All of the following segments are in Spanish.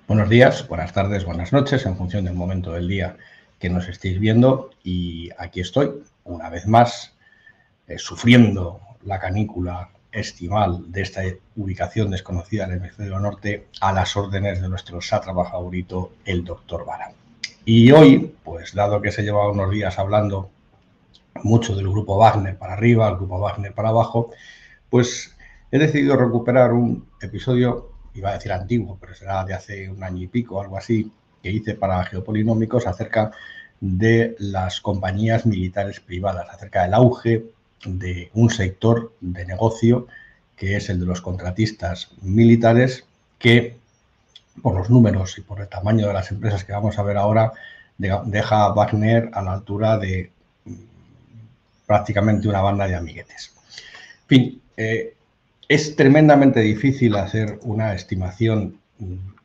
Buenos días, buenas tardes, buenas noches, en función del momento del día que nos estéis viendo. Y aquí estoy, una vez más, sufriendo la canícula estival de esta ubicación desconocida en el hemisferio norte, a las órdenes de nuestro sátrapa favorito, el doctor Vara. Y hoy, pues dado que se lleva unos días hablando mucho del grupo Wagner para arriba, el grupo Wagner para abajo, pues he decidido recuperar un episodio, iba a decir antiguo, pero será de hace un año y pico, algo así, que hice para Geopolinómicos acerca de las compañías militares privadas, acerca del auge de un sector de negocio que es el de los contratistas militares, que por los números y por el tamaño de las empresas que vamos a ver ahora, deja a Wagner a la altura de prácticamente una banda de amiguetes. En fin, es tremendamente difícil hacer una estimación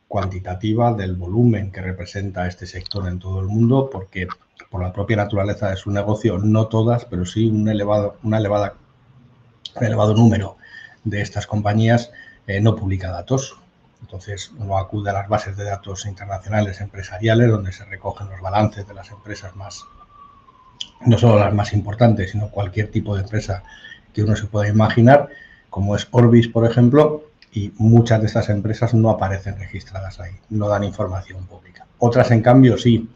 cuantitativa del volumen que representa este sector en todo el mundo, porque por la propia naturaleza de su negocio, no todas, pero sí un elevado número de estas compañías no publica datos. Entonces, uno acude a las bases de datos internacionales empresariales, donde se recogen los balances de las empresas no solo las más importantes, sino cualquier tipo de empresa que uno se pueda imaginar, como es Orbis, por ejemplo, y muchas de estas empresas no aparecen registradas ahí, no dan información pública. Otras, en cambio, sí,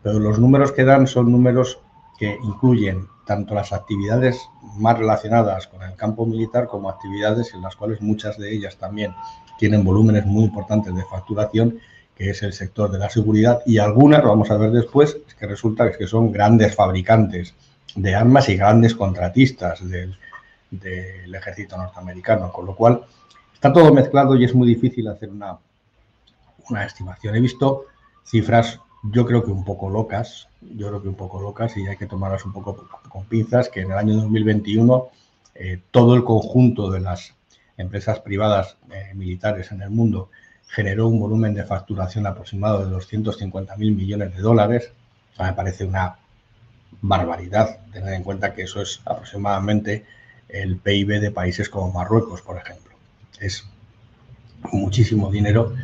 pero los números que dan son números que incluyen tanto las actividades más relacionadas con el campo militar como actividades en las cuales muchas de ellas también tienen volúmenes muy importantes de facturación, que es el sector de la seguridad, y algunas, lo vamos a ver después, es que resulta que son grandes fabricantes de armas y grandes contratistas del ejército norteamericano, con lo cual está todo mezclado y es muy difícil hacer una estimación. He visto cifras, yo creo que un poco locas, y hay que tomarlas un poco con pinzas, que en el año 2021 todo el conjunto de las empresas privadas militares en el mundo generó un volumen de facturación aproximado de 250.000 millones de dólares. O sea, me parece una barbaridad tener en cuenta que eso es aproximadamente el PIB de países como Marruecos, por ejemplo. Es muchísimo dinero.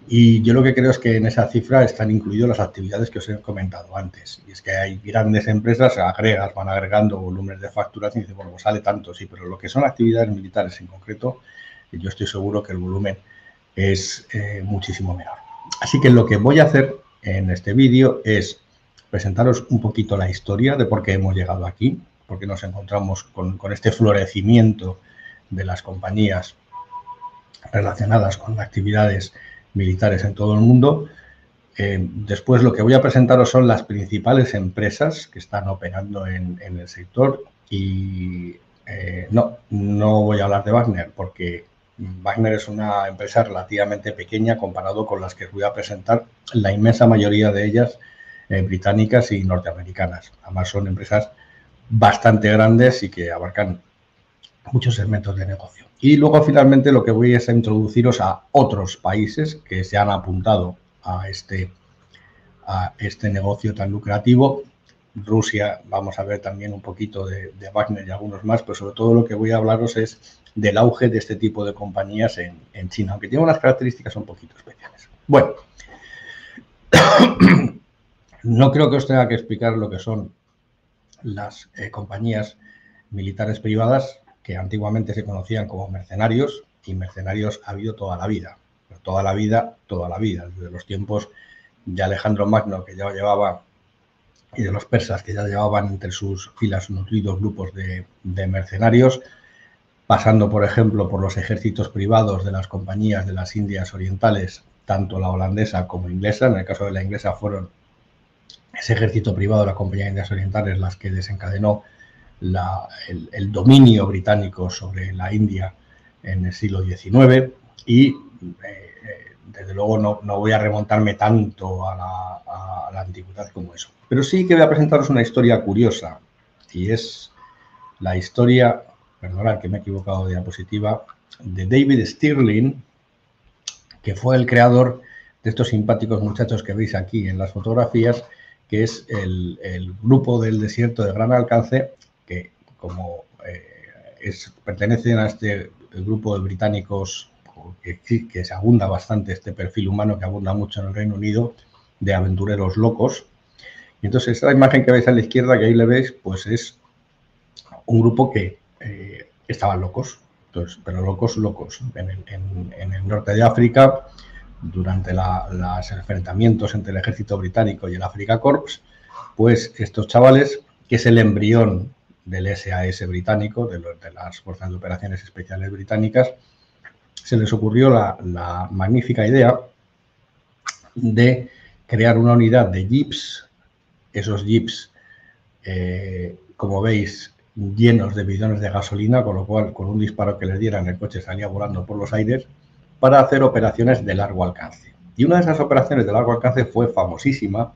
Y yo lo que creo es que en esa cifra están incluidas las actividades que os he comentado antes. Y es que hay grandes empresas, van agregando volúmenes de facturación y dicen, bueno, pues sale tanto, sí, pero lo que son actividades militares en concreto, yo estoy seguro que el volumen es muchísimo menor. Así que lo que voy a hacer en este vídeo es presentaros un poquito la historia de por qué hemos llegado aquí, por qué nos encontramos con este florecimiento de las compañías relacionadas con actividades militares en todo el mundo. Después lo que voy a presentaros son las principales empresas que están operando en el sector y no voy a hablar de Wagner porque Wagner es una empresa relativamente pequeña comparado con las que os voy a presentar, la inmensa mayoría de ellas británicas y norteamericanas. Además son empresas bastante grandes y que abarcan muchos segmentos de negocio. Y luego finalmente lo que voy es a introduciros a otros países que se han apuntado a este negocio tan lucrativo. Rusia, vamos a ver también un poquito de Wagner y algunos más, pero sobre todo lo que voy a hablaros es del auge de este tipo de compañías en China, aunque tiene unas características un poquito especiales. Bueno, no creo que os tenga que explicar lo que son las compañías militares privadas, que antiguamente se conocían como mercenarios, y mercenarios ha habido toda la vida, desde los tiempos de Alejandro Magno, que ya llevaba, y de los persas, que ya llevaban entre sus filas nutridos grupos de mercenarios, pasando, por ejemplo, por los ejércitos privados de las compañías de las Indias Orientales, tanto la holandesa como inglesa. En el caso de la inglesa fueron ese ejército privado de la Compañía de Indias Orientales las que desencadenó el dominio británico sobre la India en el siglo XIX y desde luego no voy a remontarme tanto a la antigüedad como eso. Pero sí que voy a presentaros una historia curiosa y es la historia, perdonad que me he equivocado de diapositiva, de David Stirling, que fue el creador de estos simpáticos muchachos que veis aquí en las fotografías, que es el grupo del desierto de gran alcance, que como pertenecen a este grupo de británicos que se abunda bastante este perfil humano que abunda mucho en el Reino Unido, de aventureros locos. Y entonces esta imagen que veis a la izquierda, que ahí le veis, pues es un grupo que estaban locos, entonces, pero locos. En el norte de África, durante los enfrentamientos entre el ejército británico y el Afrika Korps, pues estos chavales, que es el embrión del SAS británico, de las Fuerzas de Operaciones Especiales Británicas, se les ocurrió la magnífica idea de crear una unidad de jeeps, esos jeeps, como veis, llenos de bidones de gasolina, con lo cual, con un disparo que les dieran, el coche salía volando por los aires, para hacer operaciones de largo alcance. Y una de esas operaciones de largo alcance fue famosísima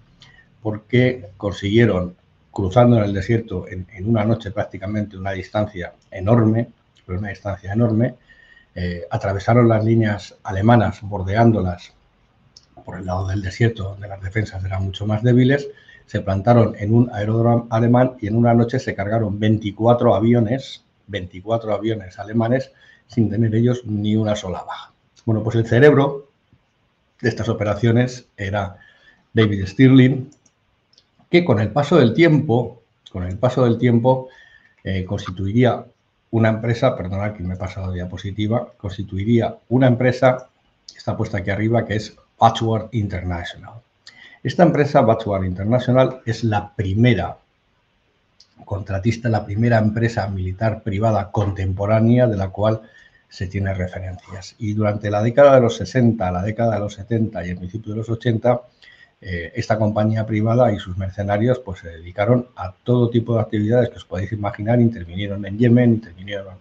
porque consiguieron, cruzando en el desierto en una noche prácticamente, una distancia enorme, atravesaron las líneas alemanas, bordeándolas por el lado del desierto, donde las defensas eran mucho más débiles, se plantaron en un aeródromo alemán y en una noche se cargaron 24 aviones alemanes, sin tener ellos ni una sola baja. Bueno, pues el cerebro de estas operaciones era David Stirling, que con el paso del tiempo constituiría una empresa, perdonad que me he pasado de diapositiva, constituiría una empresa, está puesta aquí arriba, que es Wadsworth International. Esta empresa, Wadsworth International, es la primera contratista, la primera empresa militar privada contemporánea de la cual se tiene referencias. Y durante la década de los 60, la década de los 70 y el principio de los 80, esta compañía privada y sus mercenarios pues se dedicaron a todo tipo de actividades que os podéis imaginar. Intervinieron en Yemen, intervinieron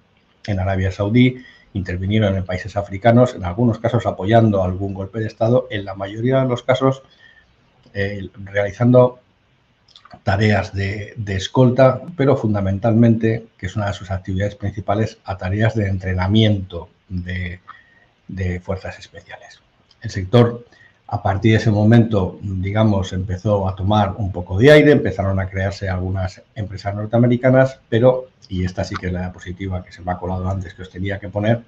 en Arabia Saudí, intervinieron en países africanos, en algunos casos apoyando algún golpe de Estado, en la mayoría de los casos realizando tareas de escolta, pero fundamentalmente, que es una de sus actividades principales, a tareas de entrenamiento de fuerzas especiales. El sector, a partir de ese momento, digamos, empezó a tomar un poco de aire, empezaron a crearse algunas empresas norteamericanas, pero, y esta sí que es la diapositiva que se me ha colado antes que os tenía que poner,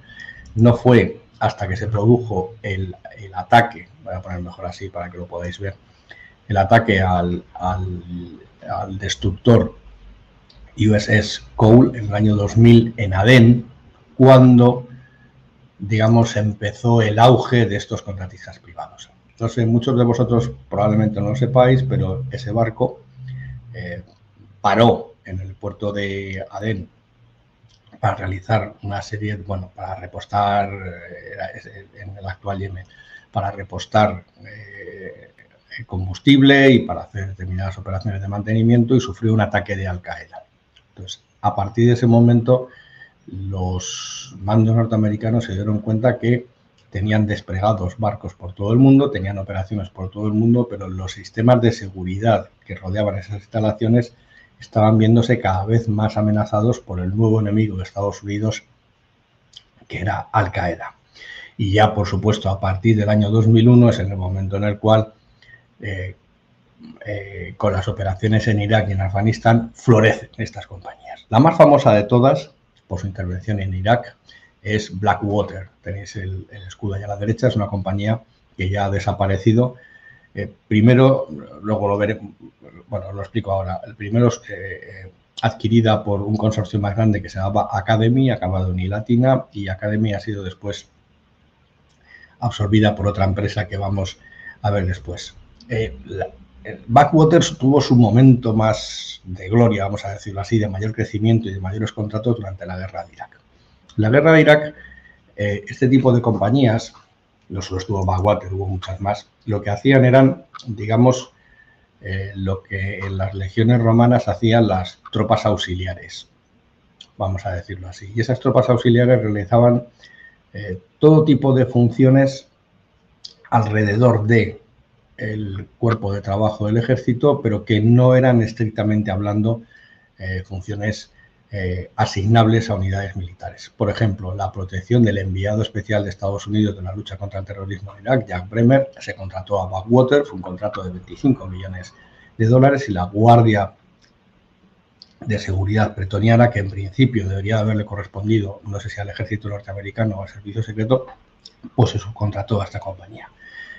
no fue hasta que se produjo el ataque, voy a poner mejor así para que lo podáis ver, el ataque al destructor USS Cole en el año 2000 en Adén, cuando, digamos, empezó el auge de estos contratistas privados. Entonces, muchos de vosotros probablemente no lo sepáis, pero ese barco paró en el puerto de Adén para realizar una serie, bueno, para repostar en el actual Yemen, para repostar combustible y para hacer determinadas operaciones de mantenimiento, y sufrió un ataque de Al-Qaeda. Entonces, a partir de ese momento, los mandos norteamericanos se dieron cuenta que tenían desplegados barcos por todo el mundo, tenían operaciones por todo el mundo, pero los sistemas de seguridad que rodeaban esas instalaciones estaban viéndose cada vez más amenazados por el nuevo enemigo de Estados Unidos, que era Al-Qaeda. Y ya, por supuesto, a partir del año 2001 es en el momento en el cual con las operaciones en Irak y en Afganistán florecen estas compañías. La más famosa de todas, por su intervención en Irak, es Blackwater. Tenéis el escudo ahí a la derecha, es una compañía que ya ha desaparecido. Primero, luego lo veré, bueno, lo explico ahora. El primero es adquirida por un consorcio más grande que se llamaba Academy, acabado en I latina, y Academy ha sido después absorbida por otra empresa que vamos a ver después. Blackwater tuvo su momento más de gloria, vamos a decirlo así, de mayor crecimiento y de mayores contratos durante la guerra de Irak. La guerra de Irak, este tipo de compañías, no solo estuvo Blackwater, hubo muchas más, lo que hacían eran, digamos, lo que en las legiones romanas hacían las tropas auxiliares, vamos a decirlo así. Y esas tropas auxiliares realizaban todo tipo de funciones alrededor de el cuerpo de trabajo del ejército, pero que no eran estrictamente hablando funciones asignables a unidades militares. Por ejemplo, la protección del enviado especial de Estados Unidos de la lucha contra el terrorismo en Irak, Jack Bremer, se contrató a Blackwater, fue un contrato de 25 millones de dólares, y la Guardia de Seguridad Pretoniana, que en principio debería haberle correspondido, no sé si al ejército norteamericano o al servicio secreto, pues se subcontrató a esta compañía.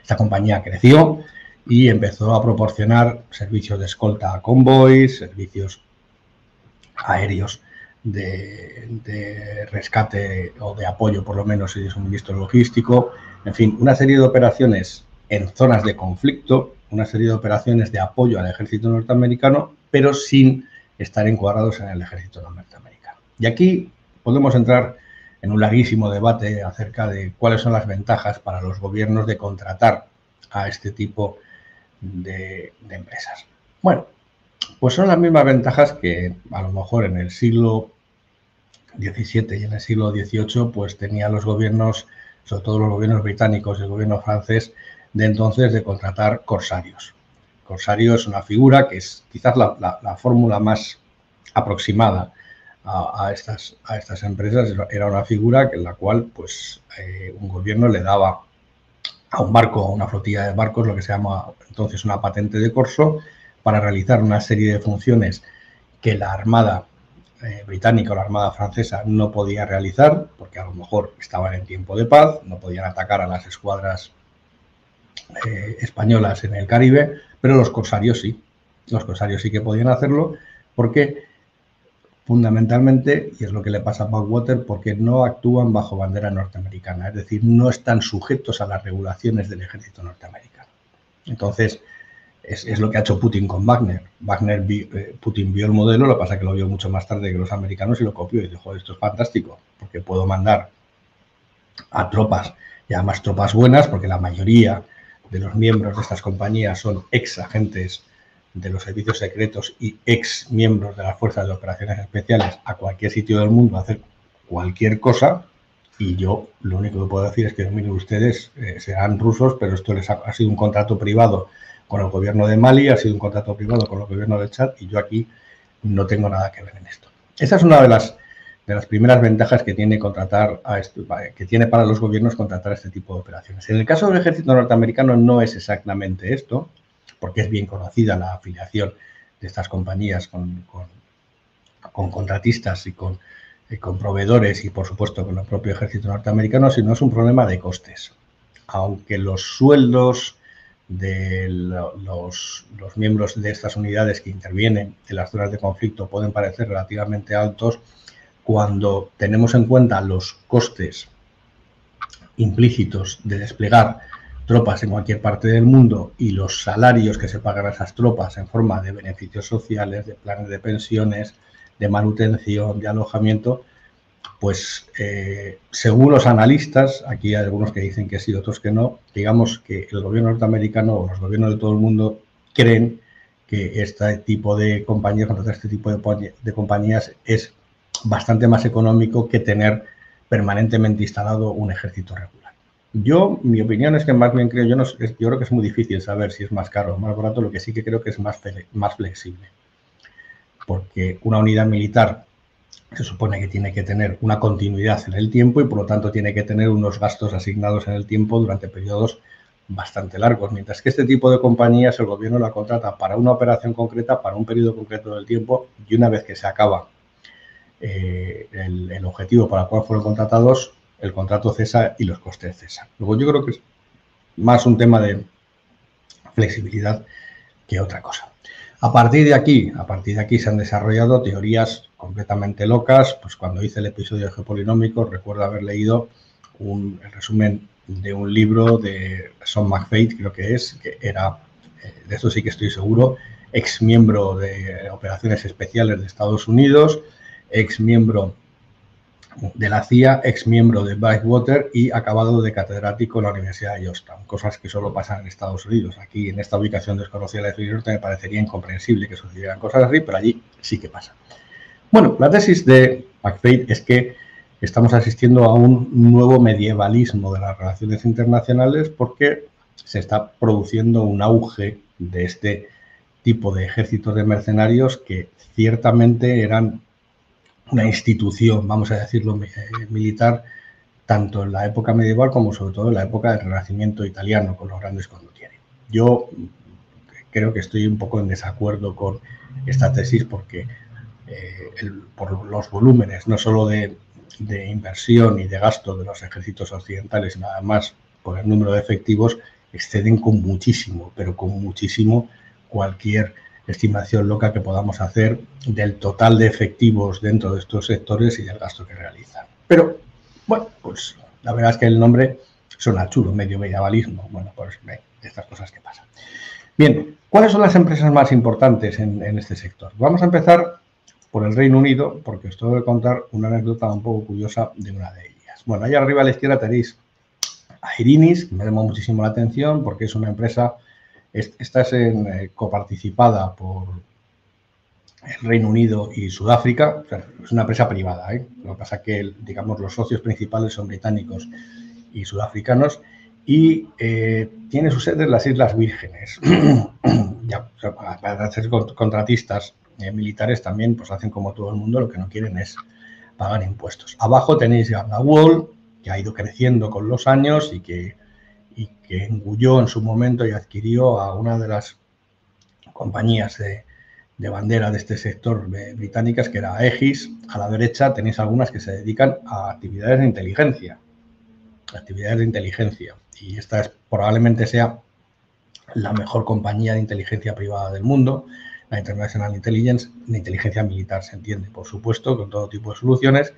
Esta compañía creció y empezó a proporcionar servicios de escolta a convoys, servicios aéreos de rescate o de apoyo, por lo menos, y de suministro logístico. En fin, una serie de operaciones en zonas de conflicto, una serie de operaciones de apoyo al ejército norteamericano, pero sin estar encuadrados en el ejército norteamericano. Y aquí podemos entrar en un larguísimo debate acerca de cuáles son las ventajas para los gobiernos de contratar a este tipo de empresas. Bueno, pues son las mismas ventajas que a lo mejor en el siglo XVII y en el siglo XVIII pues tenían los gobiernos, sobre todo los gobiernos británicos y el gobierno francés de entonces, de contratar corsarios. Corsario es una figura que es quizás la fórmula más aproximada a estas empresas. Era una figura en la cual pues, un gobierno le daba a un barco, a una flotilla de barcos, lo que se llama entonces una patente de corso, para realizar una serie de funciones que la Armada británica o la Armada francesa no podía realizar, porque a lo mejor estaban en tiempo de paz, no podían atacar a las escuadras españolas en el Caribe, pero los corsarios sí. Los corsarios sí que podían hacerlo porque fundamentalmente, y es lo que le pasa a Backwater, porque no actúan bajo bandera norteamericana, es decir, no están sujetos a las regulaciones del ejército norteamericano. Entonces, es lo que ha hecho Putin con Wagner. Putin vio el modelo, lo que pasa es que lo vio mucho más tarde que los americanos y lo copió y dijo, esto es fantástico, porque puedo mandar a tropas, y además tropas buenas, porque la mayoría de los miembros de estas compañías son ex agentes de los servicios secretos y ex miembros de las fuerzas de operaciones especiales, a cualquier sitio del mundo a hacer cualquier cosa. Y yo lo único que puedo decir es que, miren ustedes, serán rusos, pero esto les ha sido un contrato privado con el gobierno de Mali, ha sido un contrato privado con el gobierno de Chad, y yo aquí no tengo nada que ver en esto. Esa es una de las primeras ventajas que tiene que tiene para los gobiernos contratar este tipo de operaciones. En el caso del ejército norteamericano no es exactamente esto, porque es bien conocida la afiliación de estas compañías con contratistas y con proveedores y, por supuesto, con el propio ejército norteamericano, sino es un problema de costes. Aunque los sueldos de los miembros de estas unidades que intervienen en las zonas de conflicto pueden parecer relativamente altos, cuando tenemos en cuenta los costes implícitos de desplegar tropas en cualquier parte del mundo y los salarios que se pagan a esas tropas en forma de beneficios sociales, de planes de pensiones, de manutención, de alojamiento, pues según los analistas, aquí hay algunos que dicen que sí, otros que no, digamos que el gobierno norteamericano o los gobiernos de todo el mundo creen que este tipo de compañías, contratar este tipo de compañías es bastante más económico que tener permanentemente instalado un ejército regular. Mi opinión es que más bien creo, yo creo que es muy difícil saber si es más caro o más barato, lo que sí que creo que es más flexible. Porque una unidad militar se supone que tiene que tener una continuidad en el tiempo y por lo tanto tiene que tener unos gastos asignados en el tiempo durante periodos bastante largos, mientras que este tipo de compañías el gobierno la contrata para una operación concreta, para un periodo concreto del tiempo, y una vez que se acaba el objetivo para el cual fueron contratados, el contrato cesa y los costes cesan. Luego yo creo que es más un tema de flexibilidad que otra cosa. A partir de aquí se han desarrollado teorías completamente locas. Pues cuando hice el episodio de Geopolinómicos recuerdo haber leído el resumen de un libro de Sean McFate, creo que era, de esto sí que estoy seguro, ex miembro de operaciones especiales de Estados Unidos, ex miembro de la CIA, ex miembro de Backwater y acabado de catedrático en la Universidad de Georgetown, cosas que solo pasan en Estados Unidos. Aquí, en esta ubicación desconocida de New York, me parecería incomprensible que sucedieran cosas así, pero allí sí que pasa. Bueno, la tesis de McFate es que estamos asistiendo a un nuevo medievalismo de las relaciones internacionales porque se está produciendo un auge de este tipo de ejércitos de mercenarios que ciertamente eran una institución, vamos a decirlo, militar, tanto en la época medieval como sobre todo en la época del Renacimiento italiano, con los grandes condottieri. Yo creo que estoy un poco en desacuerdo con esta tesis porque por los volúmenes, no solo de de inversión y de gasto de los ejércitos occidentales y nada más por el número de efectivos exceden con muchísimo, pero con muchísimo cualquier estimación loca que podamos hacer del total de efectivos dentro de estos sectores y del gasto que realizan. Pero, bueno, pues la verdad es que el nombre suena chulo, medio medievalismo. Bueno, pues estas cosas que pasan. Bien, ¿cuáles son las empresas más importantes en este sector? Vamos a empezar por el Reino Unido, porque os tengo que contar una anécdota un poco curiosa de una de ellas. Bueno, ahí arriba a la izquierda tenéis a Irinis, que me llamó muchísimo la atención porque es una empresa, esta es coparticipada por el Reino Unido y Sudáfrica, o sea, es una empresa privada, ¿eh? Lo que pasa es que, digamos, los socios principales son británicos y sudafricanos y tiene su sede en las Islas Vírgenes. Ya, o sea, para ser contratistas militares también pues hacen como todo el mundo, lo que no quieren es pagar impuestos. Abajo tenéis Gardawold, que ha ido creciendo con los años y que engulló en su momento y adquirió a una de las compañías de bandera de este sector británicas, que era Aegis. A la derecha tenéis algunas que se dedican a actividades de inteligencia. Y esta probablemente sea la mejor compañía de inteligencia privada del mundo, la International Intelligence, de inteligencia militar, se entiende, por supuesto, con todo tipo de soluciones.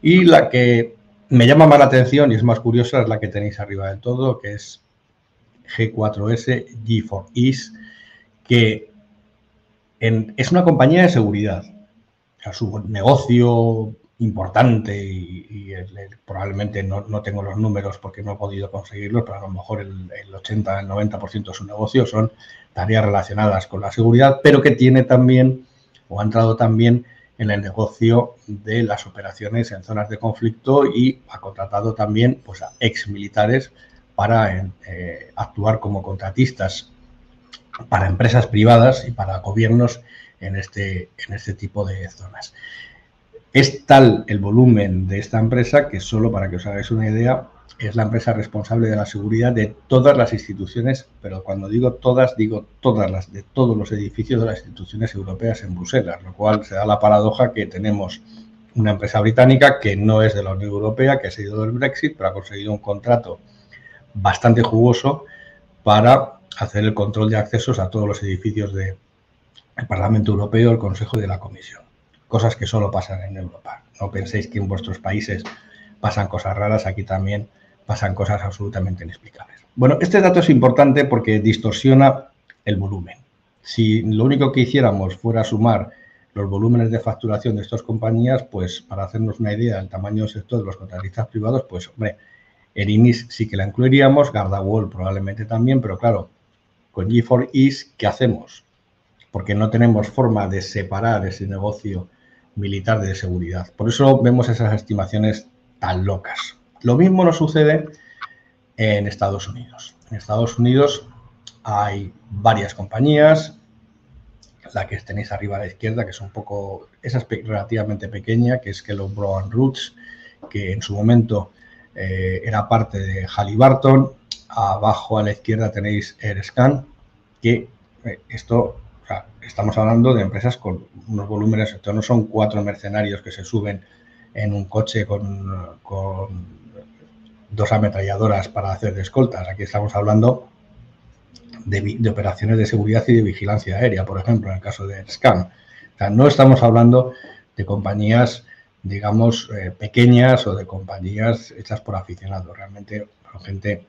Y la que me llama más la atención y es más curiosa es la que tenéis arriba del todo, que es G4S, G4S, que es una compañía de seguridad. O sea, su negocio importante y probablemente no tengo los números porque no he podido conseguirlos, pero a lo mejor el 80, el 90% de su negocio son tareas relacionadas con la seguridad, pero que tiene también o ha entrado también en el negocio de las operaciones en zonas de conflicto y ha contratado también pues, a exmilitares para actuar como contratistas para empresas privadas y para gobiernos en este tipo de zonas. Es tal el volumen de esta empresa que solo para que os hagáis una idea, es la empresa responsable de la seguridad de todas las instituciones, pero cuando digo todas las de todos los edificios de las instituciones europeas en Bruselas, lo cual se da la paradoja que tenemos una empresa británica que no es de la Unión Europea, que ha sido del Brexit, pero ha conseguido un contrato bastante jugoso para hacer el control de accesos a todos los edificios del Parlamento Europeo, el Consejo y de la Comisión. Cosas que solo pasan en Europa. No penséis que en vuestros países pasan cosas raras, aquí también pasan cosas absolutamente inexplicables. Bueno, este dato es importante porque distorsiona el volumen. Si lo único que hiciéramos fuera sumar los volúmenes de facturación de estas compañías, pues para hacernos una idea del tamaño del sector de los contratistas privados, pues hombre, Irinis sí que la incluiríamos, Gardawold probablemente también, pero claro, con G4S, ¿qué hacemos? Porque no tenemos forma de separar ese negocio militar de seguridad. Por eso vemos esas estimaciones tan locas. Lo mismo nos sucede en Estados Unidos. En Estados Unidos hay varias compañías, la que tenéis arriba a la izquierda, que es un poco, esa es relativamente pequeña, que es Kellogg Brown Roots, que en su momento era parte de Halliburton. Abajo a la izquierda tenéis AirScan, que esto, o sea, estamos hablando de empresas con unos volúmenes, esto no son 4 mercenarios que se suben en un coche con 2 ametralladoras para hacer de escoltas. Aquí estamos hablando de operaciones de seguridad y de vigilancia aérea, por ejemplo, en el caso de AirScan. O sea, no estamos hablando de compañías, digamos, pequeñas o de compañías hechas por aficionados. Realmente son gente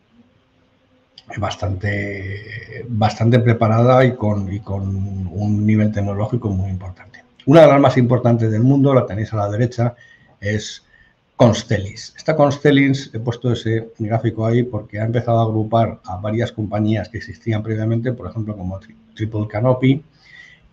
bastante preparada y con un nivel tecnológico muy importante. Una de las más importantes del mundo, la tenéis a la derecha, es Constellis. Esta Constellis, he puesto ese gráfico ahí porque ha empezado a agrupar a varias compañías que existían previamente, por ejemplo, como Triple Canopy,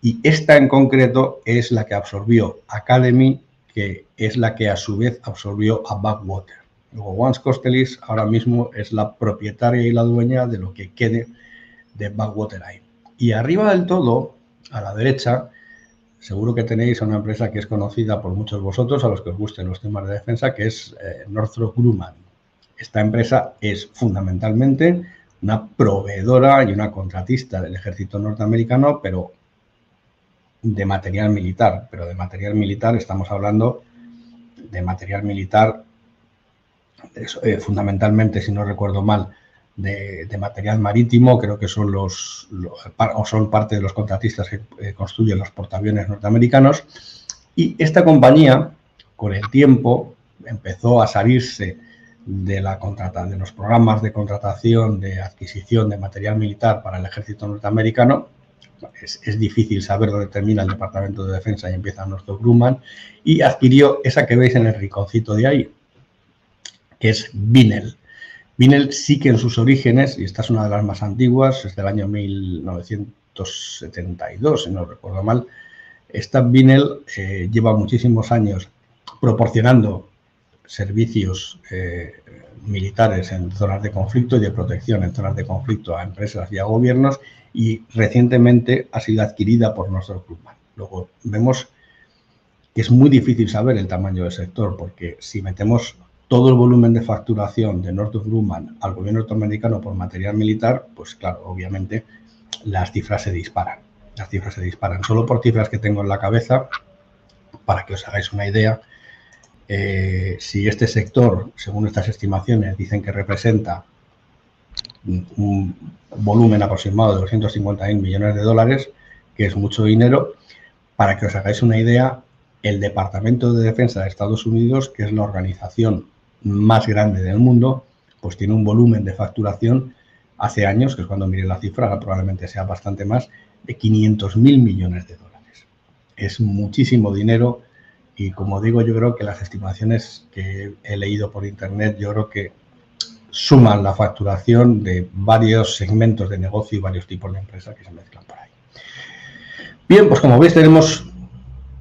y esta en concreto es la que absorbió Academy, que es la que a su vez absorbió a Backwater. Luego, Once Constellis ahora mismo es la propietaria y la dueña de lo que quede de Backwater ahí. Y arriba del todo, a la derecha, seguro que tenéis a una empresa que es conocida por muchos de vosotros, a los que os gusten los temas de defensa, que es Northrop Grumman. Esta empresa es fundamentalmente una proveedora y una contratista del ejército norteamericano, pero de material militar. Pero de material militar estamos hablando de material militar, fundamentalmente, si no recuerdo mal, de material marítimo. Creo que son son parte de los contratistas que construyen los portaaviones norteamericanos. Y esta compañía, con el tiempo, empezó a salirse de los programas de contratación, de adquisición de material militar para el ejército norteamericano. Es difícil saber dónde termina el Departamento de Defensa y empieza Northrop Grumman, y adquirió esa que veis en el rinconcito de ahí, que es Binnell. Binnell sí que en sus orígenes, y esta es una de las más antiguas, es del año 1972, si no recuerdo mal, esta Binnell lleva muchísimos años proporcionando servicios militares en zonas de conflicto y de protección en zonas de conflicto a empresas y a gobiernos, y recientemente ha sido adquirida por Northrop Grumman. Luego vemos que es muy difícil saber el tamaño del sector, porque si metemos todo el volumen de facturación de Northrop Grumman al gobierno norteamericano por material militar, pues claro, obviamente las cifras se disparan. Las cifras se disparan. Solo por cifras que tengo en la cabeza, para que os hagáis una idea, si este sector, según estas estimaciones, dicen que representa un volumen aproximado de 250.000 millones de dólares, que es mucho dinero, para que os hagáis una idea, el Departamento de Defensa de Estados Unidos, que es la organización más grande del mundo, pues tiene un volumen de facturación hace años, que es cuando miré la cifra, probablemente sea bastante más, de 500.000 millones de dólares. Es muchísimo dinero y, como digo, yo creo que las estimaciones que he leído por internet, yo creo que suman la facturación de varios segmentos de negocio y varios tipos de empresas que se mezclan por ahí. Bien, pues como veis tenemos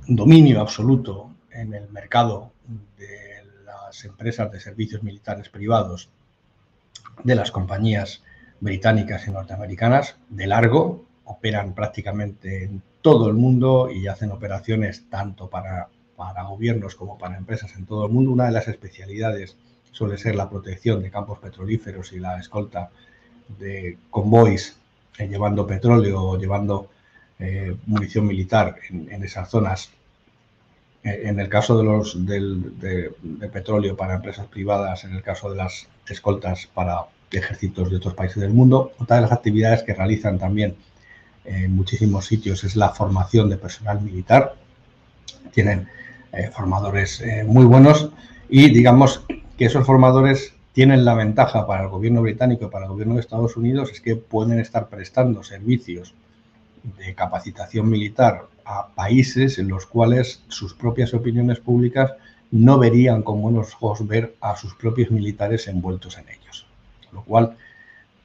dominio absoluto en el mercado de las empresas de servicios militares privados, de las compañías británicas y norteamericanas, de largo, operan prácticamente en todo el mundo y hacen operaciones tanto para gobiernos como para empresas en todo el mundo. Una de las especialidades suele ser la protección de campos petrolíferos y la escolta de convoys llevando petróleo o llevando munición militar en esas zonas. En el caso de petróleo para empresas privadas, en el caso de las escoltas para ejércitos de otros países del mundo. Otra de las actividades que realizan también en muchísimos sitios es la formación de personal militar. Tienen formadores muy buenos y digamos que esos formadores tienen la ventaja para el gobierno británico y para el gobierno de Estados Unidos, es que pueden estar prestando servicios de capacitación militar a países en los cuales sus propias opiniones públicas no verían con buenos ojos ver a sus propios militares envueltos en ellos. Con lo cual,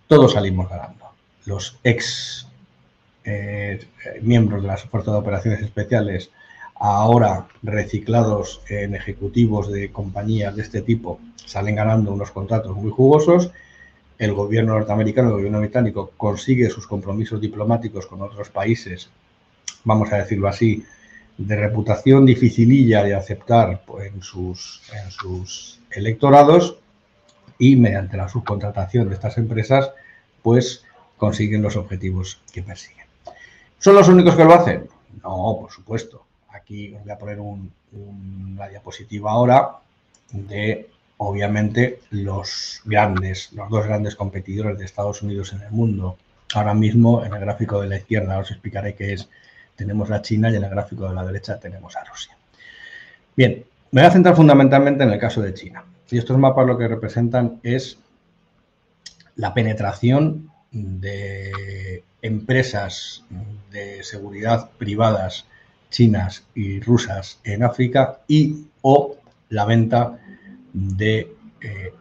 todos salimos ganando. Los ex miembros de las Fuerzas de Operaciones Especiales, ahora reciclados en ejecutivos de compañías de este tipo, salen ganando unos contratos muy jugosos. El gobierno norteamericano, el gobierno británico, consigue sus compromisos diplomáticos con otros países, vamos a decirlo así, de reputación dificililla de aceptar en sus electorados, y mediante la subcontratación de estas empresas, pues consiguen los objetivos que persiguen. ¿Son los únicos que lo hacen? No, por supuesto. Aquí os voy a poner una diapositiva ahora de, obviamente, los dos grandes competidores de Estados Unidos en el mundo. Ahora mismo, en el gráfico de la izquierda os explicaré qué es. Tenemos a China y en el gráfico de la derecha tenemos a Rusia. Bien, me voy a centrar fundamentalmente en el caso de China. Y estos mapas lo que representan es la penetración de empresas de seguridad privadas chinas y rusas en África o la venta de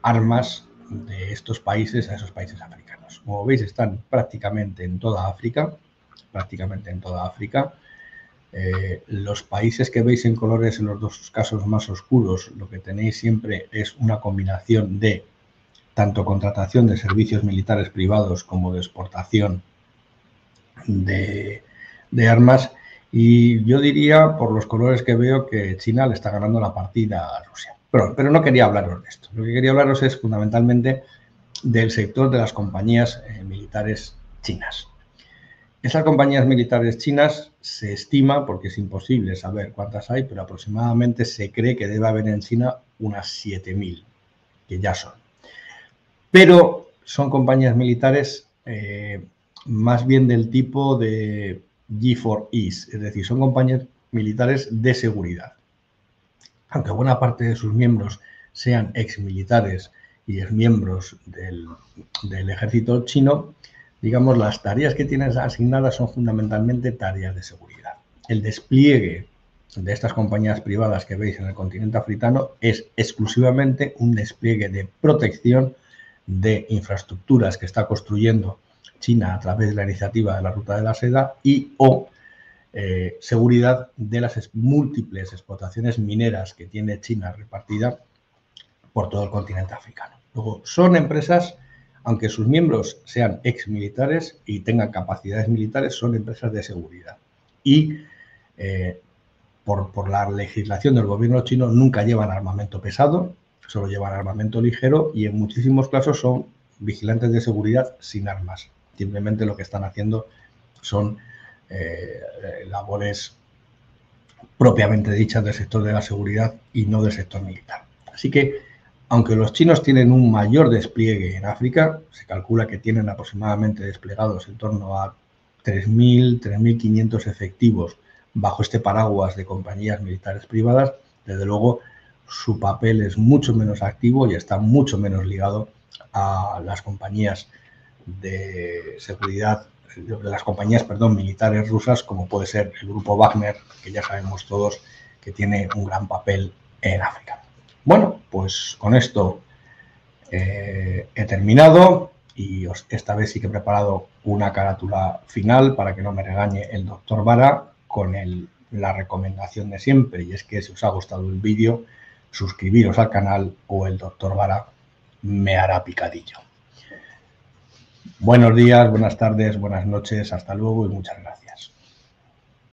armas de estos países a esos países africanos. Como veis, están prácticamente en toda África. Los países que veis en colores en los dos casos más oscuros, lo que tenéis siempre es una combinación de tanto contratación de servicios militares privados como de exportación de armas. Y yo diría, por los colores que veo, que China le está ganando la partida a Rusia. Pero no quería hablaros de esto. Lo que quería hablaros es fundamentalmente del sector de las compañías militares chinas. Esas compañías militares chinas se estima, porque es imposible saber cuántas hay, pero aproximadamente se cree que debe haber en China unas 7.000, que ya son. Pero son compañías militares más bien del tipo de G4Es, es decir, son compañías militares de seguridad. Aunque buena parte de sus miembros sean exmilitares y exmiembros del ejército chino, digamos, las tareas que tienen asignadas son fundamentalmente tareas de seguridad. El despliegue de estas compañías privadas que veis en el continente africano es exclusivamente un despliegue de protección de infraestructuras que está construyendo China a través de la iniciativa de la Ruta de la Seda y o seguridad de las múltiples explotaciones mineras que tiene China repartida por todo el continente africano. Luego, son empresas, aunque sus miembros sean exmilitares y tengan capacidades militares, son empresas de seguridad. Y por la legislación del gobierno chino nunca llevan armamento pesado, solo llevan armamento ligero y en muchísimos casos son vigilantes de seguridad sin armas. Simplemente lo que están haciendo son labores propiamente dichas del sector de la seguridad y no del sector militar. Así que, aunque los chinos tienen un mayor despliegue en África, se calcula que tienen aproximadamente desplegados en torno a 3.000, 3.500 efectivos bajo este paraguas de compañías militares privadas, desde luego su papel es mucho menos activo y está mucho menos ligado a las compañías de seguridad, de las compañías, militares rusas, como puede ser el grupo Wagner, que ya sabemos todos que tiene un gran papel en África. Bueno, pues con esto he terminado y esta vez sí que he preparado una carátula final para que no me regañe el doctor Vara con la recomendación de siempre, y es que si os ha gustado el vídeo, suscribiros al canal o el doctor Vara me hará picadillo. Buenos días, buenas tardes, buenas noches, hasta luego y muchas gracias.